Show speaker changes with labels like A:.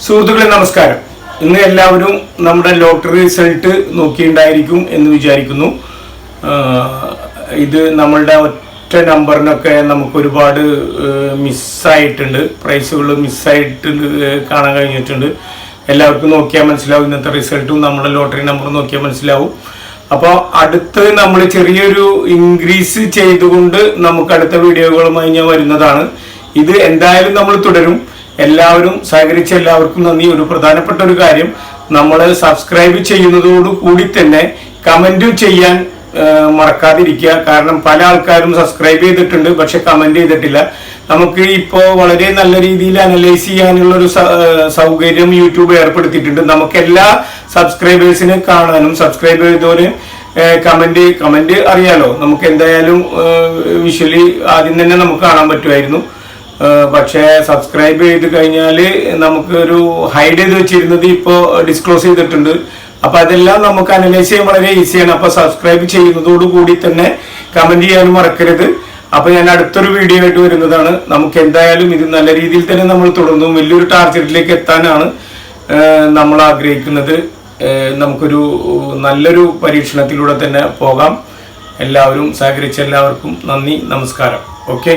A: സുഹൃത്തുക്കളെ നമസ്കാരം. ഇന്ന് എല്ലാവരും നമ്മുടെ ലോട്ടറി റിസൾട്ട് നോക്കിയിട്ടുണ്ടായിരിക്കും എന്ന് വിചാരിക്കുന്നു. ഇത് നമ്മളുടെ ഒറ്റ നമ്പറിനൊക്കെ നമുക്ക് ഒരുപാട് മിസ്സായിട്ടുണ്ട്, പ്രൈസുകൾ മിസ്സായിട്ടുണ്ട് കാണാൻ കഴിഞ്ഞിട്ടുണ്ട്. എല്ലാവർക്കും നോക്കിയാൽ മനസ്സിലാവും, ഇന്നത്തെ റിസൾട്ടും നമ്മുടെ ലോട്ടറി നമ്പർ നോക്കിയാൽ മനസ്സിലാവും. അപ്പോൾ അടുത്ത് നമ്മൾ ചെറിയൊരു ഇൻക്രീസ് ചെയ്തുകൊണ്ട് നമുക്ക് അടുത്ത വീഡിയോകളുമായി ഞാൻ വരുന്നതാണ്. ഇത് എന്തായാലും നമ്മൾ തുടരും. എല്ലാവരും സഹകരിച്ച എല്ലാവർക്കും നന്ദി. ഒരു പ്രധാനപ്പെട്ട ഒരു കാര്യം, നമ്മൾ സബ്സ്ക്രൈബ് ചെയ്യുന്നതോടുകൂടി തന്നെ കമന്റും ചെയ്യാൻ മറക്കാതിരിക്കുക. കാരണം പല ആൾക്കാരും സബ്സ്ക്രൈബ് ചെയ്തിട്ടുണ്ട്, പക്ഷെ കമന്റ് ചെയ്തിട്ടില്ല. നമുക്ക് ഇപ്പോൾ വളരെ നല്ല രീതിയിൽ അനലൈസ് ചെയ്യാനുള്ള ഒരു സൗകര്യം യൂട്യൂബ് ഏർപ്പെടുത്തിയിട്ടുണ്ട്. നമുക്ക് എല്ലാ സബ്സ്ക്രൈബേഴ്സിനെ കാണാനും സബ്സ്ക്രൈബ് ചെയ്തവര് കമന്റ് അറിയാലോ. നമുക്ക് എന്തായാലും വിഷ്വലി ആദ്യം തന്നെ നമുക്ക് കാണാൻ പറ്റുമായിരുന്നു. പക്ഷേ സബ്സ്ക്രൈബ് ചെയ്ത് കഴിഞ്ഞാൽ നമുക്ക് ഒരു ഹൈഡ് ചെയ്ത് വെച്ചിരുന്നത് ഇപ്പോൾ ഡിസ്ക്ലോസ് ചെയ്തിട്ടുണ്ട്. അപ്പൊ അതെല്ലാം നമുക്ക് അനലൈസ് ചെയ്യാൻ വളരെ ഈസിയാണ്. അപ്പൊ സബ്സ്ക്രൈബ് ചെയ്യുന്നതോടുകൂടി തന്നെ കമന്റ് ചെയ്യാനും മറക്കരുത്. അപ്പൊ ഞാൻ അടുത്തൊരു വീഡിയോ ആയിട്ട് വരുന്നതാണ്. നമുക്ക് എന്തായാലും ഇത് നല്ല രീതിയിൽ തന്നെ നമ്മൾ തുടർന്നു വലിയൊരു ടാർഗറ്റിലേക്ക് എത്താനാണ് നമ്മൾ ആഗ്രഹിക്കുന്നത്. നമുക്കൊരു നല്ലൊരു പരീക്ഷണത്തിലൂടെ തന്നെ പോകാം. എല്ലാവരും സഹകരിച്ച എല്ലാവർക്കും നന്ദി, നമസ്കാരം. ഓക്കെ.